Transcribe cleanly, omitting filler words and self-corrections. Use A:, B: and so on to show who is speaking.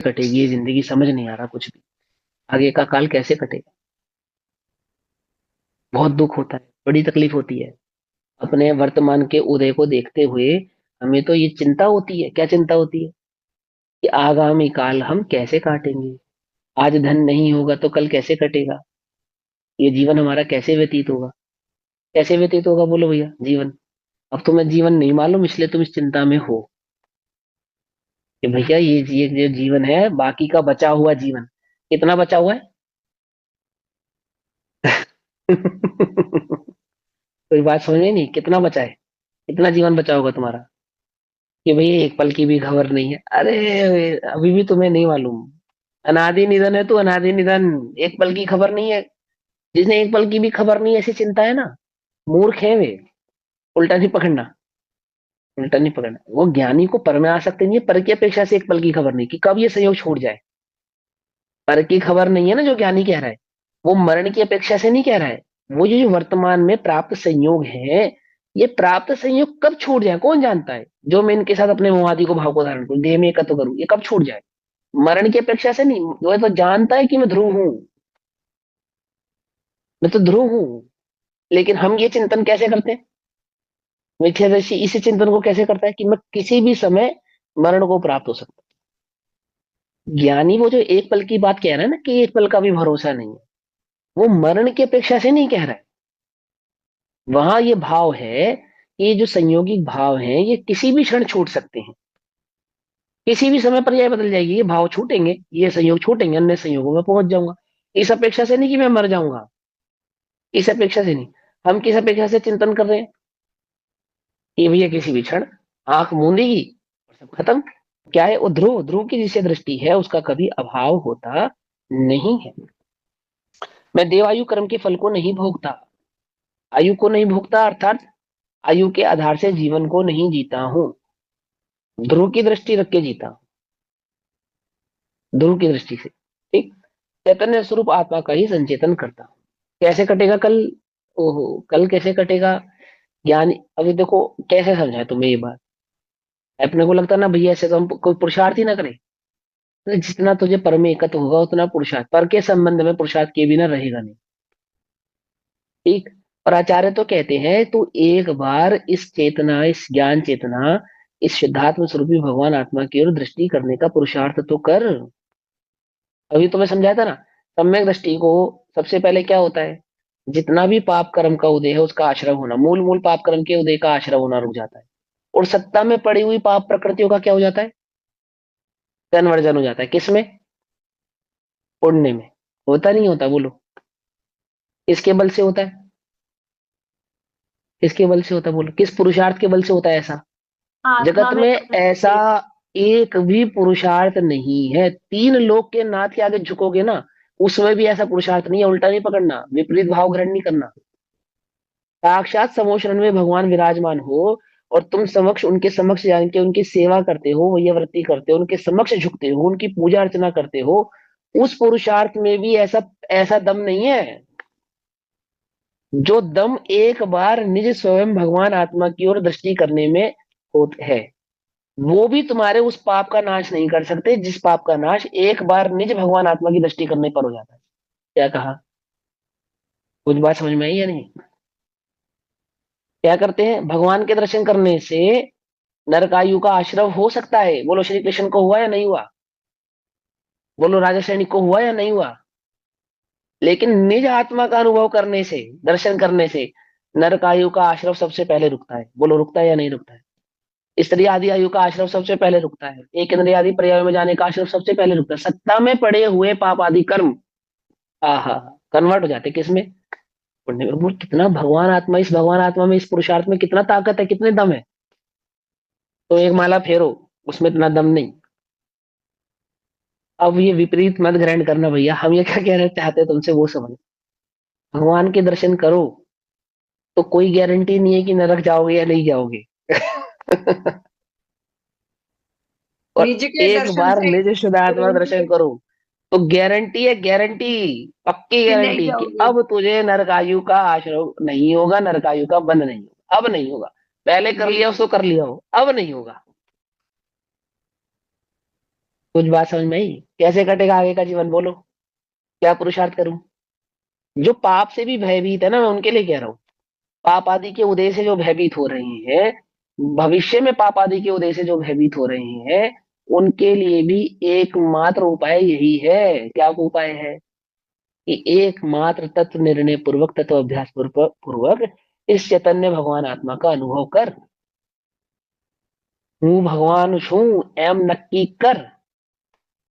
A: कटेगी ये जिंदगी, समझ नहीं आ रहा कुछ भी। आगे का काल कैसे कटेगा। बहुत दुख होता है, बड़ी तकलीफ होती है। अपने वर्तमान के उदय को देखते हुए हमें तो ये चिंता होती है। क्या चिंता होती है कि आगामी काल हम कैसे काटेंगे। आज धन नहीं होगा तो कल कैसे कटेगा। ये जीवन हमारा कैसे व्यतीत होगा। कैसे व्यतीत होगा बोलो भैया जीवन। अब तुम्हें जीवन नहीं मालूम, इसलिए तुम इस चिंता में हो कि भैया ये जो जीवन है, बाकी का बचा हुआ जीवन कितना बचा हुआ है। कोई बात समझ में नहीं, कितना बचा है। कितना जीवन बचा होगा तुम्हारा कि भैया एक पल की भी खबर नहीं है। अरे अभी भी तुम्हें नहीं मालूम। अनादि निधन है, तो अनादि निधन। एक पल की खबर नहीं है। जिसने एक पल की भी खबर नहीं है, ऐसी चिंता है ना, मूर्ख है वे। उल्टा नहीं पकड़ना। उल्टा नहीं पकड़ना, वो ज्ञानी को पर में आ सकते नहीं है, पर की अपेक्षा से एक पल की खबर नहीं कि कब ये संयोग छूट जाए। पर की खबर नहीं है ना जो ज्ञानी कह रहा है। वो मरण की अपेक्षा से नहीं कह रहा है। वो जो वर्तमान में प्राप्त संयोग है, ये प्राप्त संयोग कब छूट जाए कौन जानता है। जो मैं इनके साथ अपने मोहादि को भाव को धारण करूं, देह में एकत्र करूं, ये कब छूट जाए। मरण की अपेक्षा से नहीं। वो तो जानता है कि मैं ध्रुव हूं। मैं तो ध्रुव हूं। लेकिन हम ये चिंतन कैसे करते हैं। मिथ्यादर्शी इसी चिंतन को कैसे करता है कि मैं किसी भी समय मरण को प्राप्त हो सकता हूं। ज्ञानी वो जो एक पल की बात कह रहा है ना कि एक पल का भी भरोसा नहीं है, वो मरण की अपेक्षा से नहीं कह रहा है। वहां ये भाव है कि ये जो संयोगिक भाव है ये किसी भी क्षण छूट सकते हैं। किसी भी समय पर्याय बदल जाएगी, ये भाव छूटेंगे, ये संयोग छूटेंगे, अन्य संयोगों में पहुंच जाऊंगा। इस अपेक्षा से नहीं कि मैं मर जाऊंगा। इस अपेक्षा से नहीं। हम किस अपेक्षा से चिंतन कर रहे हैं कि भैया किसी भी क्षण आंख मूंदेगी और सब खत्म। क्या है वो ध्रुव, ध्रुव की जिसे दृष्टि है उसका कभी अभाव होता नहीं है। मैं देवायु कर्म के फल को नहीं भोगता। आयु को नहीं भोगता अर्थात आयु के आधार से जीवन को नहीं जीता हूं। ध्रुव की दृष्टि रख के जीता हूं। ध्रुव की दृष्टि से। ठीक। चैतन्य स्वरूप आत्मा का ही संचेतन करता हूं। कैसे कटेगा कल। ओहो, कल कैसे कटेगा। ज्ञान अभी देखो कैसे समझाए तुम्हें ये बात। अपने को लगता है ना भैया ऐसे तो हम कोई पुरुषार्थ ही ना करें। तो जितना तुझे पर में एकत्र होगा उतना पुरुषार्थ, पर के संबंध में पुरुषार्थ के बिना रहेगा नहीं। ठीक। और आचार्य तो कहते हैं तू एक बार इस चेतना, इस ज्ञान चेतना, इस शुद्धात्म स्वरूपी भगवान आत्मा की ओर दृष्टि करने का पुरुषार्थ तो कर। अभी तो मैं समझाया था ना, सम्यक दृष्टि को सबसे पहले क्या होता है। जितना भी पाप कर्म का उदय है उसका आश्रय होना, मूल मूल पाप कर्म के उदय का आश्रय होना रुक जाता है। और सत्ता में पड़ी हुई पाप प्रकृतियों का क्या हो जाता है। कन्वर्जन हो जाता है किसमें। पुण्य में। होता नहीं होता बोलो। किसके बल से होता है। किसके बल से होता है बोलो, किस पुरुषार्थ के बल से होता है ऐसा।
B: आत्मा
A: जगत
B: में
A: में ऐसा
B: प्रवृत्ति।
A: एक भी पुरुषार्थ नहीं है। तीन लोक के नाथ के आगे झुकोगे ना, उसमें भी ऐसा पुरुषार्थ नहीं है। उल्टा नहीं पकड़ना, विपरीत भाव ग्रहण नहीं करना। साक्षात समोशरण में भगवान विराजमान हो और तुम समक्ष उनके समक्ष जान के उनकी सेवा करते हो, वही वृत्ति करते हो, उनके समक्ष झुकते हो, उनकी पूजा अर्चना करते हो। उस पुरुषार्थ में भी ऐसा ऐसा दम नहीं है। जो दम एक बार निज स्वयं भगवान आत्मा की ओर दृष्टि करने में होत है, वो भी तुम्हारे उस पाप का नाश नहीं कर सकते जिस पाप का नाश एक बार निज भगवान आत्मा की दृष्टि करने पर हो जाता है। क्या कहा। कुछ बात समझ में आई या नहीं। क्या करते हैं, भगवान के दर्शन करने से नरकायु का आश्रय हो सकता है। बोलो श्री कृष्ण को हुआ या नहीं हुआ। बोलो राजा सैनिक को हुआ या नहीं हुआ। लेकिन निज आत्मा का अनुभव करने से, दर्शन करने से नरकायु का आश्रय सबसे पहले रुकता है। बोलो रुकता है या नहीं रुकता है। स्त्री आदि आयु का आश्रय सबसे पहले रुकता है। एक इंद्रिय आदि पर्याय में जाने का आश्रय सबसे पहले रुकता है। सत्ता में पड़े हुए पाप आदि कर्म आहा कन्वर्ट हो जाते किसमें। पुण्य में। बोल कितना भगवान आत्मा, इस भगवान आत्मा में, इस पुरुषार्थ में कितना ताकत है, कितने दम है। तो एक माला फेरो, उसमें इतना दम नहीं। अब ये विपरीत मत ग्रहण करना भैया, हम ये क्या कहना चाहते हैं तुमसे वो समझ। भगवान के दर्शन करो तो कोई गारंटी नहीं है कि नरक जाओगे या नहीं जाओगे। और
B: निज के
A: एक
B: दर्शन
A: बार
B: से
A: निज शुद्धात्मा
B: गारंटी
A: दर्शन
B: है
A: करो तो गारंटी है, गारंटी, पक्की
B: कि नहीं
A: गारंटी कि
B: जाओगे।
A: अब तुझे नरकायु का आश्रय नहीं होगा, नरकायु का बंध नहीं होगा, अब नहीं होगा। पहले कर लिया
B: बिल्कुल।
A: उसको कर लिया हो, अब नहीं होगा। कुछ बात समझ में आई? कैसे कटेगा आगे का जीवन, बोलो? क्या पुरुषार्थ करूं? जो पाप से भी भयभीत है ना, मैं उनके लिए कह रहा हूँ। पाप आदि के उदय से जो भयभीत हो रही हैं, भविष्य में पाप आदि के उदय से जो भयभीत हो रही हैं, उनके लिए भी एकमात्र उपाय यही है। क्या उपाय है? कि एकमात्र तत्व निर्णय पूर्वक, तत्व अभ्यास पूर्वक पूर्वक इस चैतन्य भगवान आत्मा का अनुभव कर। हूँ भगवान छू एम नक्की कर।